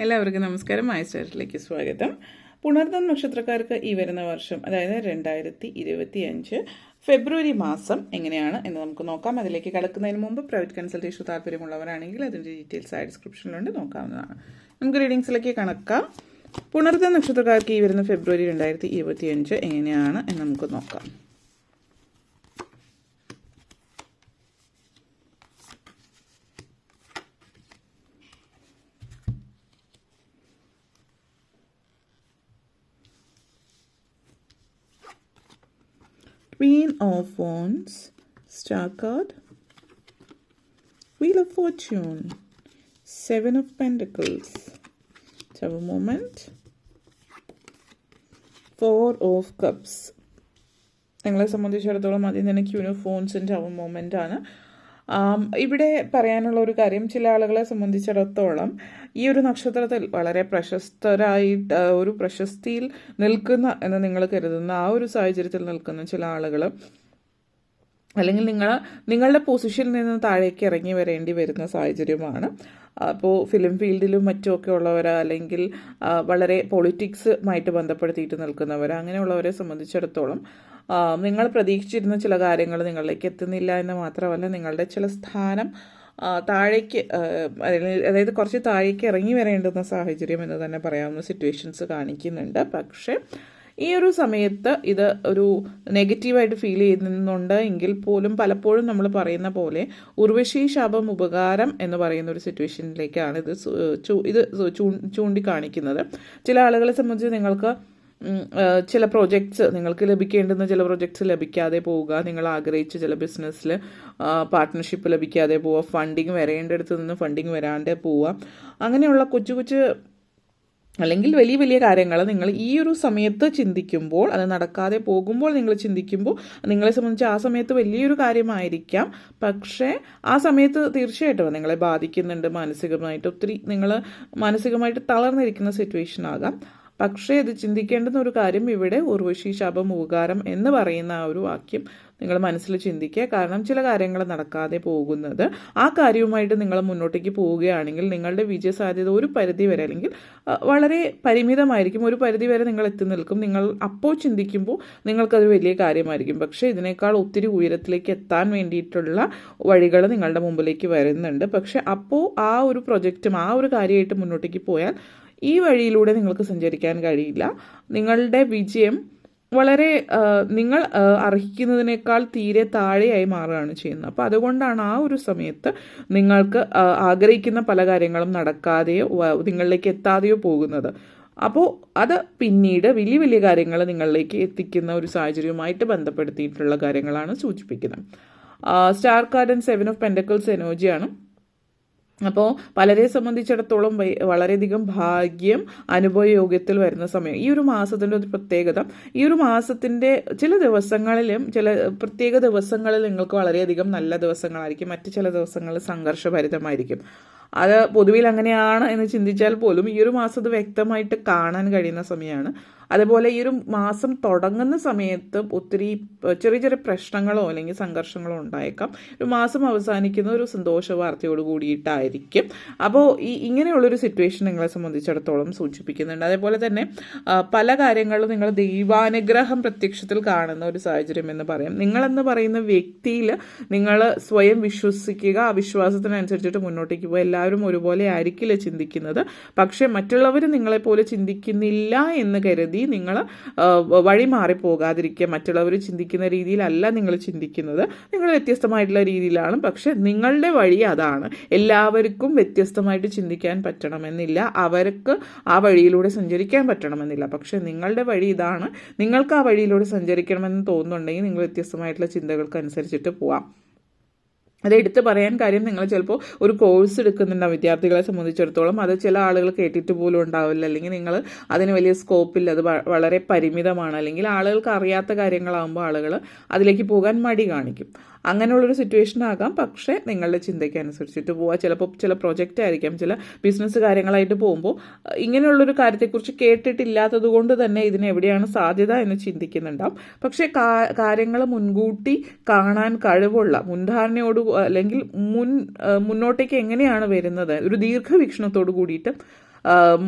എല്ലാവർക്കും നമസ്കാരം. മൈസ്റ്റാറിലേക്ക് സ്വാഗതം. പുണർദം നക്ഷത്രക്കാർക്ക് ഈ വരുന്ന വർഷം, അതായത് 2025 ഫെബ്രുവരി മാസം എങ്ങനെയാണ് എന്ന് നമുക്ക് നോക്കാം. അതിലേക്ക് കടക്കുന്നതിന് മുമ്പ് പ്രൈവറ്റ് കൺസൾട്ടേഷൻ താല്പര്യമുള്ളവരാണെങ്കിൽ അതിൻ്റെ ഡീറ്റെയിൽസ് ആയ ഡിസ്ക്രിപ്ഷനിലുണ്ട്, നോക്കാവുന്നതാണ്. നമുക്ക് റീഡിങ്സിലേക്ക് കണക്കാം. പുണർദം നക്ഷത്രക്കാർക്ക് ഈ വരുന്ന ഫെബ്രുവരി 2025 എങ്ങനെയാണ് എന്ന് നമുക്ക് നോക്കാം. Queen of Wands, Star card, Wheel of Fortune, Seven of Pentacles, Tower moment, Four of Cups. നിങ്ങളെ സംബന്ധിച്ചിടത്തോളം ആദ്യം തന്നെ ക്യൂൻ ഓഫ് ഫോൺസിൻ്റെ ടവർ മൊമെൻ്റ് ആണ്. ഇവിടെ പറയാനുള്ള ഒരു കാര്യം, ചില ആളുകളെ സംബന്ധിച്ചിടത്തോളം ഈ ഒരു നക്ഷത്രത്തിൽ വളരെ പ്രശസ്തരായിട്ട് ഒരു പ്രശസ്തിയിൽ നിൽക്കുന്ന എന്ന് നിങ്ങൾ കരുതുന്ന ആ ഒരു സാഹചര്യത്തിൽ നിൽക്കുന്ന ചില ആളുകൾ, അല്ലെങ്കിൽ നിങ്ങളുടെ പൊസിഷനിൽ നിന്ന് താഴേക്ക് ഇറങ്ങി വരേണ്ടി വരുന്ന സാഹചര്യമാണ്. അപ്പോൾ ഫിലിം ഫീൽഡിലും മറ്റുമൊക്കെ ഉള്ളവർ, അല്ലെങ്കിൽ വളരെ പൊളിറ്റിക്സുമായിട്ട് ബന്ധപ്പെടുത്തിയിട്ട് നിൽക്കുന്നവർ, അങ്ങനെയുള്ളവരെ സംബന്ധിച്ചിടത്തോളം നിങ്ങൾ പ്രതീക്ഷിച്ചിരുന്ന ചില കാര്യങ്ങൾ നിങ്ങളിലേക്ക് എത്തുന്നില്ല എന്ന് മാത്രമല്ല, നിങ്ങളുടെ ചില സ്ഥാനം താഴേക്ക്, അതായത് കുറച്ച് താഴേക്ക് ഇറങ്ങി വരേണ്ടുന്ന സാഹചര്യം എന്ന് തന്നെ പറയാവുന്ന സിറ്റുവേഷൻസ് കാണിക്കുന്നുണ്ട്. പക്ഷേ ഈ ഒരു സമയത്ത് ഇത് ഒരു നെഗറ്റീവായിട്ട് ഫീൽ ചെയ്യുന്നുണ്ട് എങ്കിൽ പോലും പലപ്പോഴും നമ്മൾ പറയുന്ന പോലെ ഉർവശി ശാപം ഉപകാരം എന്ന് പറയുന്ന ഒരു സിറ്റുവേഷനിലേക്കാണ് ഇത് ചൂണ്ടിക്കാണിക്കുന്നത്. ചില ആളുകളെ സംബന്ധിച്ച് നിങ്ങൾക്ക് ചില പ്രോജക്ട്സ്, നിങ്ങൾക്ക് ലഭിക്കേണ്ടുന്ന ചില പ്രോജക്ട്സ് ലഭിക്കാതെ പോവുക, നിങ്ങൾ ആഗ്രഹിച്ച ചില ബിസിനസ്സിൽ പാർട്ട്ണർഷിപ്പ് ലഭിക്കാതെ പോവുക, ഫണ്ടിങ് വരേണ്ടടുത്ത് നിന്ന് ഫണ്ടിങ് വരാണ്ട് പോവുക, അങ്ങനെയുള്ള കൊച്ചു അല്ലെങ്കിൽ വലിയ വലിയ കാര്യങ്ങൾ നിങ്ങൾ ഈ ഒരു സമയത്ത് ചിന്തിക്കുമ്പോൾ, അത് നടക്കാതെ പോകുമ്പോൾ നിങ്ങൾ ചിന്തിക്കുമ്പോൾ നിങ്ങളെ സംബന്ധിച്ച് ആ സമയത്ത് വലിയൊരു കാര്യമായിരിക്കാം. പക്ഷേ ആ സമയത്ത് തീർച്ചയായിട്ടും നിങ്ങളെ ബാധിക്കുന്നുണ്ട് മാനസികമായിട്ട്. ഒത്തിരി നിങ്ങൾ മാനസികമായിട്ട് തളർന്നിരിക്കുന്ന സിറ്റുവേഷൻ ആകാം. പക്ഷേ ഇത് ചിന്തിക്കേണ്ടുന്ന ഒരു കാര്യം, ഇവിടെ ഉർവശി ശാപം ഉപകാരം എന്ന് പറയുന്ന ആ ഒരു വാക്യം നിങ്ങൾ മനസ്സിൽ ചിന്തിക്കുക. കാരണം ചില കാര്യങ്ങൾ നടക്കാതെ പോകുന്നത്, ആ കാര്യവുമായിട്ട് നിങ്ങൾ മുന്നോട്ടേക്ക് പോവുകയാണെങ്കിൽ നിങ്ങളുടെ വിജയസാധ്യത ഒരു പരിധി വരെ, അല്ലെങ്കിൽ വളരെ പരിമിതമായിരിക്കും. ഒരു പരിധി വരെ നിങ്ങൾ എത്തി നിൽക്കും. നിങ്ങൾ അപ്പോൾ ചിന്തിക്കുമ്പോൾ നിങ്ങൾക്കത് വലിയ കാര്യമായിരിക്കും. പക്ഷേ ഇതിനേക്കാൾ ഒത്തിരി ഉയരത്തിലേക്ക് എത്താൻ വേണ്ടിയിട്ടുള്ള വഴികൾ നിങ്ങളുടെ മുമ്പിലേക്ക് വരുന്നുണ്ട്. പക്ഷേ അപ്പോൾ ആ ഒരു പ്രൊജക്റ്റും ആ ഒരു കാര്യമായിട്ട് മുന്നോട്ടേക്ക് പോയാൽ ഈ വഴിയിലൂടെ നിങ്ങൾക്ക് സഞ്ചരിക്കാൻ കഴിയില്ല. നിങ്ങളുടെ വിജയം വളരെ നിങ്ങൾ അർഹിക്കുന്നതിനേക്കാൾ തീരെ താഴെയായി മാറുകയാണ് ചെയ്യുന്നത്. അപ്പോൾ അതുകൊണ്ടാണ് ആ ഒരു സമയത്ത് നിങ്ങൾക്ക് ആഗ്രഹിക്കുന്ന പല കാര്യങ്ങളും നടക്കാതെയോ നിങ്ങളിലേക്ക് എത്താതെയോ പോകുന്നത്. അപ്പോൾ അത് പിന്നീട് വലിയ വലിയ കാര്യങ്ങൾ നിങ്ങളിലേക്ക് എത്തിക്കുന്ന ഒരു സാഹചര്യവുമായിട്ട് ബന്ധപ്പെടുത്തിയിട്ടുള്ള കാര്യങ്ങളാണ് സൂചിപ്പിക്കുന്നത്. Star card and 7 of pentacles എനർജിയാണ്. അപ്പോൾ പലരെ സംബന്ധിച്ചിടത്തോളം വളരെയധികം ഭാഗ്യം അനുഭവയോഗ്യത്തിൽ വരുന്ന സമയം. ഈ ഒരു മാസത്തിൻ്റെ ഒരു പ്രത്യേകത, ഈ ഒരു മാസത്തിൻ്റെ ചില ദിവസങ്ങളിലും ചില പ്രത്യേക ദിവസങ്ങളിൽ നിങ്ങൾക്ക് വളരെയധികം നല്ല ദിവസങ്ങളായിരിക്കും, മറ്റ് ചില ദിവസങ്ങളിൽ സംഘർഷഭരിതമായിരിക്കും. അത് പൊതുവിൽ അങ്ങനെയാണ് എന്ന് ചിന്തിച്ചാൽ പോലും ഈ ഒരു മാസം അത് വ്യക്തമായിട്ട് കാണാൻ കഴിയുന്ന സമയമാണ്. അതുപോലെ ഈ ഒരു മാസം തുടങ്ങുന്ന സമയത്ത് ഒത്തിരി ചെറിയ ചെറിയ പ്രശ്നങ്ങളോ അല്ലെങ്കിൽ സംഘർഷങ്ങളോ ഉണ്ടായേക്കാം. ഒരു മാസം അവസാനിക്കുന്ന ഒരു സന്തോഷ വാർത്തയോട് കൂടിയിട്ടായിരിക്കും. അപ്പോൾ ഇങ്ങനെയുള്ളൊരു സിറ്റുവേഷൻ നിങ്ങളെ സംബന്ധിച്ചിടത്തോളം സൂചിപ്പിക്കുന്നുണ്ട്. അതേപോലെ തന്നെ പല കാര്യങ്ങളിലും നിങ്ങൾ ദൈവാനുഗ്രഹം പ്രത്യക്ഷത്തിൽ കാണുന്ന ഒരു സാഹചര്യം എന്ന് പറയാം. നിങ്ങളെന്ന് പറയുന്ന വ്യക്തിയിൽ നിങ്ങൾ സ്വയം വിശ്വസിക്കുക, ആ വിശ്വാസത്തിനനുസരിച്ചിട്ട് മുന്നോട്ടേക്ക് പോകുക. എല്ലാവരും ഒരുപോലെ ആയിരിക്കില്ല ചിന്തിക്കുന്നത്. പക്ഷേ മറ്റുള്ളവർ നിങ്ങളെപ്പോലെ ചിന്തിക്കുന്നില്ല എന്ന് കരുതി നിങ്ങൾ വഴി മാറിപ്പോകാതിരിക്കുക. മറ്റുള്ളവർ ചിന്തിക്കുന്ന രീതിയിലല്ല നിങ്ങൾ ചിന്തിക്കുന്നത്, നിങ്ങൾ വ്യത്യസ്തമായിട്ടുള്ള രീതിയിലാണ്. പക്ഷെ നിങ്ങളുടെ വഴി അതാണ്. എല്ലാവർക്കും വ്യത്യസ്തമായിട്ട് ചിന്തിക്കാൻ പറ്റണമെന്നില്ല, അവർക്ക് ആ വഴിയിലൂടെ സഞ്ചരിക്കാൻ പറ്റണമെന്നില്ല. പക്ഷെ നിങ്ങളുടെ വഴി ഇതാണ്. നിങ്ങൾക്ക് ആ വഴിയിലൂടെ സഞ്ചരിക്കണമെന്ന് തോന്നുന്നുണ്ടെങ്കിൽ നിങ്ങൾ വ്യത്യസ്തമായിട്ടുള്ള ചിന്തകൾക്ക് അനുസരിച്ചിട്ട് പോവാം. അത് എടുത്ത് പറയാൻ കാര്യം, നിങ്ങൾ ചിലപ്പോൾ ഒരു കോഴ്സ് എടുക്കുന്നുണ്ടാവും വിദ്യാർത്ഥികളെ സംബന്ധിച്ചിടത്തോളം. അത് ചില ആളുകൾ കേട്ടിട്ട് പോലും ഉണ്ടാവില്ല, അല്ലെങ്കിൽ നിങ്ങൾ അതിന് വലിയ സ്കോപ്പില്ല, അത് വളരെ പരിമിതമാണ്, അല്ലെങ്കിൽ ആളുകൾക്ക് അറിയാത്ത കാര്യങ്ങളാകുമ്പോൾ ആളുകൾ അതിലേക്ക് പോകാൻ മടി കാണിക്കും. അങ്ങനെയുള്ളൊരു സിറ്റുവേഷൻ ആകാം. പക്ഷേ നിങ്ങളുടെ ചിന്തയ്ക്ക് അനുസരിച്ചിട്ട് പോവുക. ചിലപ്പോൾ ചില പ്രൊജക്റ്റ് ആയിരിക്കാം, ചില ബിസിനസ് കാര്യങ്ങളായിട്ട് പോകുമ്പോൾ ഇങ്ങനെയുള്ളൊരു കാര്യത്തെക്കുറിച്ച് കേട്ടിട്ടില്ലാത്തത് കൊണ്ട് തന്നെ ഇതിന് എവിടെയാണ് സാധ്യത എന്ന് ചിന്തിക്കുന്നുണ്ടാവും. പക്ഷേ കാര്യങ്ങൾ മുൻകൂട്ടി കാണാൻ കഴിവുള്ള, മുൻധാരണയോട് അല്ലെങ്കിൽ മുന്നോട്ടേക്ക് എങ്ങനെയാണ് വരുന്നത്, ഒരു ദീർഘവീക്ഷണത്തോട് കൂടിയിട്ട്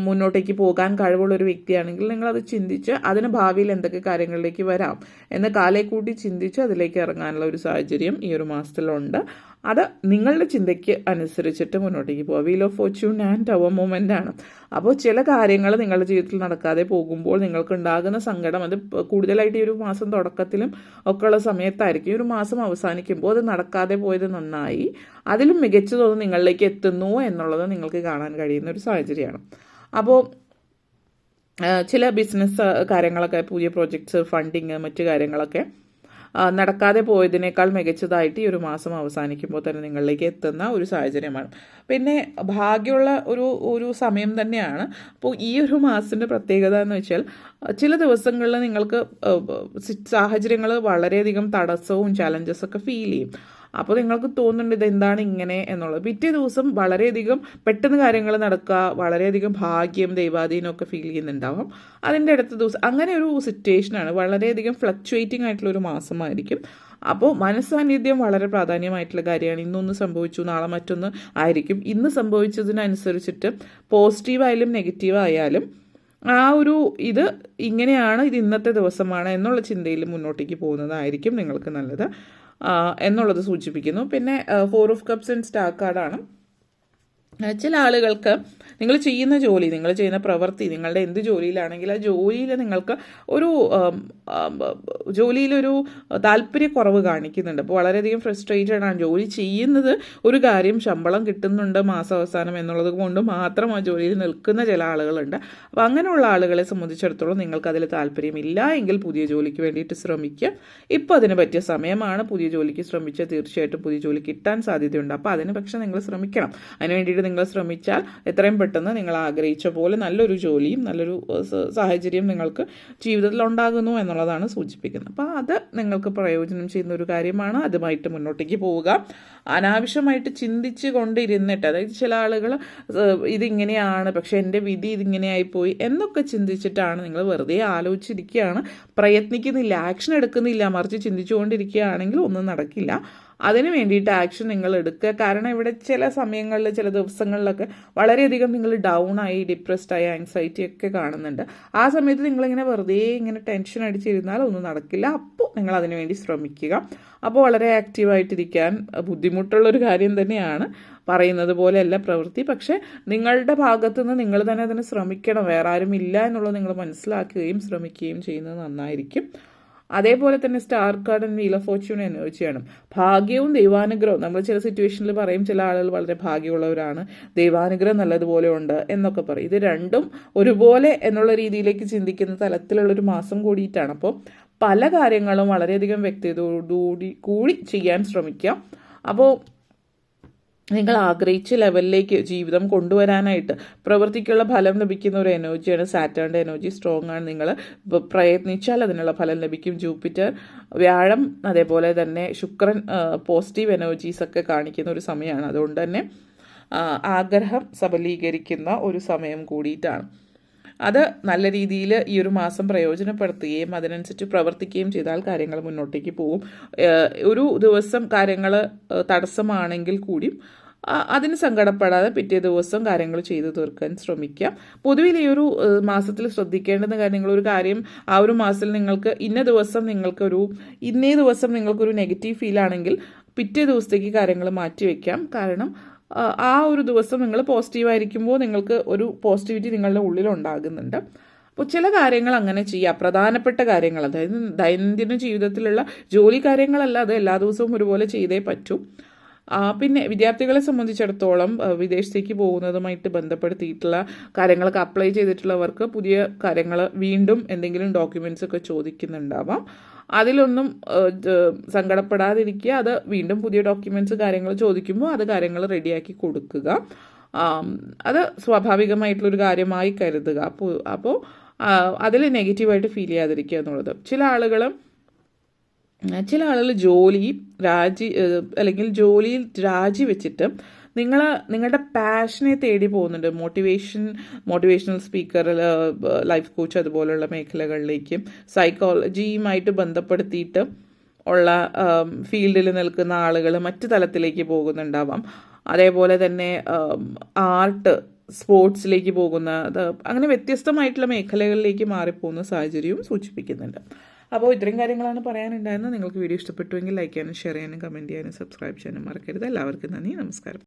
മുന്നോട്ടേക്ക് പോകാൻ കഴിവുള്ള ഒരു വ്യക്തിയാണെങ്കിൽ നിങ്ങളത് ചിന്തിച്ച് അതിന് ഭാവിയിൽ എന്തൊക്കെ കാര്യങ്ങളിലേക്ക് വരാം എന്ന് കാലേ കൂട്ടി ചിന്തിച്ച് അതിലേക്ക് ഇറങ്ങാനുള്ള ഒരു സാഹചര്യം ഈ ഒരു മാസത്തിലുണ്ട്. അത് നിങ്ങളുടെ ചിന്തയ്ക്ക് അനുസരിച്ചിട്ട് മുന്നോട്ടേക്ക് പോവുക. Wheel of Fortune and tower movement ആണ്. അപ്പോൾ ചില കാര്യങ്ങൾ നിങ്ങളുടെ ജീവിതത്തിൽ നടക്കാതെ പോകുമ്പോൾ നിങ്ങൾക്ക് ഉണ്ടാകുന്ന സങ്കടം അത് കൂടുതലായിട്ട് ഈ ഒരു മാസം തുടക്കത്തിലും ഒക്കെ ഉള്ള സമയത്തായിരിക്കും. ഈ ഒരു മാസം അവസാനിക്കുമ്പോൾ അത് നടക്കാതെ പോയത് നന്നായി, അതിലും മികച്ചതൊന്നും നിങ്ങളിലേക്ക് എത്തുന്നു എന്നുള്ളത് നിങ്ങൾക്ക് കാണാൻ കഴിയുന്ന ഒരു സാഹചര്യമാണ്. അപ്പോൾ ചില ബിസിനസ് കാര്യങ്ങളൊക്കെ, പുതിയ പ്രോജക്ട്സ്, ഫണ്ടിങ്, മറ്റു കാര്യങ്ങളൊക്കെ നടക്കാതെ പോയതിനേക്കാൾ മികച്ചതായിട്ട് ഈ ഒരു മാസം അവസാനിക്കുമ്പോൾ തന്നെ നിങ്ങളിലേക്ക് എത്തുന്ന ഒരു സാഹചര്യമാണ്. പിന്നെ ഭാഗ്യമുള്ള ഒരു സമയം തന്നെയാണ്. അപ്പോൾ ഈ ഒരു മാസത്തിൻ്റെ പ്രത്യേകത എന്ന് വെച്ചാൽ ചില ദിവസങ്ങളിൽ നിങ്ങൾക്ക് സാഹചര്യങ്ങൾ വളരെയധികം തടസ്സവും ചലഞ്ചസൊക്കെ ഫീൽ ചെയ്യും. അപ്പോൾ നിങ്ങൾക്ക് തോന്നുന്നുണ്ട് ഇതെന്താണ് ഇങ്ങനെ എന്നുള്ളത്. പിറ്റേ ദിവസം വളരെയധികം പെട്ടെന്ന് കാര്യങ്ങൾ നടക്കുക, വളരെയധികം ഭാഗ്യം, ദൈവാധീനമൊക്കെ ഫീൽ ചെയ്യുന്നുണ്ടാവാം. അതിൻ്റെ അടുത്ത ദിവസം അങ്ങനെ ഒരു സിറ്റുവേഷനാണ്. വളരെയധികം ഫ്ലക്ച്വേറ്റിംഗ് ആയിട്ടുള്ള ഒരു മാസമായിരിക്കും. അപ്പോൾ മനസ്സാന്നിധ്യം വളരെ പ്രാധാന്യമായിട്ടുള്ള കാര്യമാണ്. ഇന്നൊന്ന് സംഭവിച്ചു, നാളെ മറ്റൊന്ന് ആയിരിക്കും. ഇന്ന് സംഭവിച്ചതിനനുസരിച്ചിട്ട് പോസിറ്റീവായാലും നെഗറ്റീവായാലും ഇത് ഇങ്ങനെയാണ്, ഇത് ഇന്നത്തെ ദിവസമാണ് എന്നുള്ള ചിന്തയിൽ മുന്നോട്ടേക്ക് പോകുന്നതായിരിക്കും നിങ്ങൾക്ക് നല്ലത് എന്നുള്ളത് സൂചിപ്പിക്കുന്നു. പിന്നെ 4 ഓഫ് കപ്സ് ആൻഡ് സ്റ്റാർ കാർഡാണ്. ചില ആളുകൾക്ക് നിങ്ങൾ ചെയ്യുന്ന ജോലി, നിങ്ങൾ ചെയ്യുന്ന പ്രവൃത്തി, നിങ്ങളുടെ എന്ത് ജോലിയിലാണെങ്കിൽ ആ ജോലിയിൽ നിങ്ങൾക്ക് ജോലിയിലൊരു താല്പര്യക്കുറവ് കാണിക്കുന്നുണ്ട്. അപ്പോൾ വളരെയധികം ഫ്രസ്ട്രേറ്റഡ് ആണ്. ജോലി ചെയ്യുന്നത് ഒരു കാര്യം, ശമ്പളം കിട്ടുന്നുണ്ട് മാസാവസാനം എന്നുള്ളത് കൊണ്ട് മാത്രം ആ ജോലിയിൽ നിൽക്കുന്ന ചില ആളുകളുണ്ട്. അപ്പോൾ അങ്ങനെയുള്ള ആളുകളെ സംബന്ധിച്ചിടത്തോളം നിങ്ങൾക്ക് അതിൽ താല്പര്യമില്ല എങ്കിൽ പുതിയ ജോലിക്ക് വേണ്ടിയിട്ട് ശ്രമിക്കുക. ഇപ്പോൾ അതിന് പറ്റിയ സമയമാണ്. പുതിയ ജോലിക്ക് ശ്രമിച്ചാൽ തീർച്ചയായിട്ടും പുതിയ ജോലി കിട്ടാൻ സാധ്യതയുണ്ട്. അപ്പോൾ അതിന് പക്ഷേ നിങ്ങൾ ശ്രമിക്കണം. അതിന് വേണ്ടിയിട്ട് നിങ്ങൾ ശ്രമിച്ചാൽ എത്രയും പെട്ടെന്ന് നിങ്ങൾ ആഗ്രഹിച്ച പോലെ നല്ലൊരു ജോലിയും നല്ലൊരു സാഹചര്യം നിങ്ങൾക്ക് ജീവിതത്തിൽ ഉണ്ടാകുന്നു എന്നുള്ളതാണ് സൂചിപ്പിക്കുന്നത്. അപ്പോൾ അത് നിങ്ങൾക്ക് പ്രയോജനം ചെയ്യുന്ന ഒരു കാര്യമാണ്. അതുമായിട്ട് മുന്നോട്ടേക്ക് പോവുക. അനാവശ്യമായിട്ട് ചിന്തിച്ച് കൊണ്ടിരുന്നിട്ട്, അതായത് ചില ആളുകൾ ഇതിങ്ങനെയാണ്, പക്ഷേ എൻ്റെ വിധി ഇതിങ്ങനെയായിപ്പോയി എന്നൊക്കെ ചിന്തിച്ചിട്ടാണ് നിങ്ങൾ വെറുതെ ആലോചിച്ചിരിക്കുകയാണ്, പ്രയത്നിക്കുന്നില്ല, ആക്ഷൻ എടുക്കുന്നില്ല, മറിച്ച് ചിന്തിച്ചുകൊണ്ടിരിക്കുകയാണെങ്കിൽ ഒന്നും നടക്കില്ല. അതിന് വേണ്ടിയിട്ട് ആക്ഷൻ നിങ്ങൾ എടുക്കുക. കാരണം ഇവിടെ ചില സമയങ്ങളിൽ, ചില ദിവസങ്ങളിലൊക്കെ വളരെയധികം നിങ്ങൾ ഡൗൺ ആയി, ഡിപ്രസ്ഡ് ആയി, ആങ്സൈറ്റി ഒക്കെ കാണുന്നുണ്ട്. ആ സമയത്ത് നിങ്ങളിങ്ങനെ വെറുതെ ഇങ്ങനെ ടെൻഷൻ അടിച്ചിരുന്നാൽ ഒന്നും നടക്കില്ല. അപ്പോൾ നിങ്ങൾ അതിനു വേണ്ടി ശ്രമിക്കുക. അപ്പോൾ വളരെ ആക്റ്റീവായിട്ടിരിക്കാൻ ബുദ്ധിമുട്ടുള്ളൊരു കാര്യം തന്നെയാണ്. പറയുന്നത് പോലെയല്ല പ്രവൃത്തി, പക്ഷേ നിങ്ങളുടെ ഭാഗത്തുനിന്ന് നിങ്ങൾ തന്നെ അതിന് ശ്രമിക്കണം. വേറെ ആരും ഇല്ല എന്നുള്ളത് നിങ്ങൾ മനസ്സിലാക്കുകയും ശ്രമിക്കുകയും ചെയ്യുന്നത് നന്നായിരിക്കും. അതേപോലെ തന്നെ star card and wheel of Fortune എനർജിയാണ്. ഭാഗ്യവും ദൈവാനുഗ്രഹവും. നമ്മൾ ചില സിറ്റുവേഷനിൽ പറയും ചില ആളുകൾ വളരെ ഭാഗ്യമുള്ളവരാണ്, ദൈവാനുഗ്രഹം നല്ലതുപോലെ ഉണ്ട് എന്നൊക്കെ പറയും. ഇത് രണ്ടും ഒരുപോലെ എന്നുള്ള രീതിയിലേക്ക് ചിന്തിക്കുന്ന തലത്തിലുള്ളൊരു മാസം കൂടിയിട്ടാണ്. അപ്പോൾ പല കാര്യങ്ങളും വളരെയധികം വ്യക്തിയോടുകൂടി ചെയ്യാൻ ശ്രമിക്കാം. അപ്പോൾ നിങ്ങൾ ആഗ്രഹിച്ച ലെവലിലേക്ക് ജീവിതം കൊണ്ടുവരാനായിട്ട് പ്രവൃത്തിക്കുള്ള ഫലം ലഭിക്കുന്ന ഒരു എനർജിയാണ്. സാറ്റേണിൻ്റെ എനർജി സ്ട്രോങ് ആണ്. നിങ്ങൾ പ്രയത്നിച്ചാൽ അതിനുള്ള ഫലം ലഭിക്കും. ജൂപ്പിറ്റർ, വ്യാഴം, അതേപോലെ തന്നെ ശുക്രൻ പോസിറ്റീവ് എനർജീസൊക്കെ കാണിക്കുന്ന ഒരു സമയമാണ്. അതുകൊണ്ട് തന്നെ ആഗ്രഹം സബലീകരിക്കുന്ന ഒരു സമയം കൂടിയിട്ടാണ്. അത് നല്ല രീതിയിൽ ഈ ഒരു മാസം പ്രയോജനപ്പെടുത്തുകയും അതിനനുസരിച്ച് പ്രവർത്തിക്കുകയും ചെയ്താൽ കാര്യങ്ങൾ മുന്നോട്ടേക്ക് പോകും. ഒരു ദിവസം കാര്യങ്ങൾ തടസ്സമാണെങ്കിൽ കൂടിയും അതിന് സങ്കടപ്പെടാതെ പിറ്റേ ദിവസം കാര്യങ്ങൾ ചെയ്തു തീർക്കാൻ ശ്രമിക്കാം. പൊതുവിൽ ഈ ഒരു മാസത്തിൽ ശ്രദ്ധിക്കേണ്ടുന്ന കാര്യങ്ങൾ, ഒരു കാര്യം ആ ഒരു മാസത്തിൽ നിങ്ങൾക്ക് ഇന്നേ ദിവസം നിങ്ങൾക്കൊരു നെഗറ്റീവ് ഫീൽ ആണെങ്കിൽ പിറ്റേ ദിവസത്തേക്ക് കാര്യങ്ങൾ മാറ്റിവെക്കാം. കാരണം ആ ഒരു ദിവസം നിങ്ങൾ പോസിറ്റീവായിരിക്കുമ്പോൾ നിങ്ങൾക്ക് ഒരു പോസിറ്റിവിറ്റി നിങ്ങളുടെ ഉള്ളിലുണ്ടാകുന്നുണ്ട്. അപ്പോൾ ചില കാര്യങ്ങൾ അങ്ങനെ ചെയ്യുക. പ്രധാനപ്പെട്ട കാര്യങ്ങൾ, അതായത് ദൈനംദിന ജീവിതത്തിലുള്ള ജോലി കാര്യങ്ങളല്ല, അത് എല്ലാ ദിവസവും ഒരുപോലെ ചെയ്തേ പറ്റൂ. പിന്നെ വിദ്യാർത്ഥികളെ സംബന്ധിച്ചിടത്തോളം വിദേശത്തേക്ക് പോകുന്നതുമായിട്ട് ബന്ധപ്പെടുത്തിയിട്ടുള്ള കാര്യങ്ങളൊക്കെ അപ്ലൈ ചെയ്തിട്ടുള്ളവർക്ക് പുതിയ കാര്യങ്ങൾ വീണ്ടും എന്തെങ്കിലും ഡോക്യുമെൻറ്റ്സ് ഒക്കെ ചോദിക്കുന്നുണ്ടാവാം. അതിലൊന്നും സങ്കടപ്പെടാതിരിക്കുക. അത് വീണ്ടും പുതിയ ഡോക്യുമെൻറ്റ്സ് കാര്യങ്ങൾ ചോദിക്കുമ്പോൾ അത് കാര്യങ്ങൾ റെഡിയാക്കി കൊടുക്കുക. അത് സ്വാഭാവികമായിട്ടുള്ളൊരു കാര്യമായി കരുതുക. അപ്പോൾ അതിൽ നെഗറ്റീവായിട്ട് ഫീൽ ചെയ്യാതിരിക്കുക എന്നുള്ളത്. ചില ആളുകൾ ജോലിയിൽ രാജിവെച്ചിട്ട് നിങ്ങളുടെ പാഷനെ തേടി പോകുന്നുണ്ട്. മോട്ടിവേഷണൽ സ്പീക്കർ, ലൈഫ് കോച്ച് അതുപോലുള്ള മേഖലകളിലേക്ക് സൈക്കോളജിയുമായിട്ട് ബന്ധപ്പെടുത്തിയിട്ട് ഉള്ള ഫീൽഡിൽ നിൽക്കുന്ന ആളുകൾ മറ്റു തലത്തിലേക്ക് പോകുന്നുണ്ടാവാം. അതേപോലെ തന്നെ ആർട്ട്, സ്പോർട്സിലേക്ക് പോകുന്നത്, അങ്ങനെ വ്യത്യസ്തമായിട്ടുള്ള മേഖലകളിലേക്ക് മാറിപ്പോകുന്ന സാഹചര്യവും സൂചിപ്പിക്കുന്നുണ്ട്. അപ്പോൾ ഇത്രയും കാര്യങ്ങളാണ് പറയാനുണ്ടായിരുന്നത്. നിങ്ങൾക്ക് വീഡിയോ ഇഷ്ടപ്പെട്ടുവെങ്കിൽ ലൈക്ക് ചെയ്യാനും ഷെയർ ചെയ്യാനും കമൻറ്റ് ചെയ്യാനും സബ്സ്ക്രൈബ് ചെയ്യാനും മറക്കരുത്. എല്ലാവർക്കും നന്ദി, നമസ്കാരം.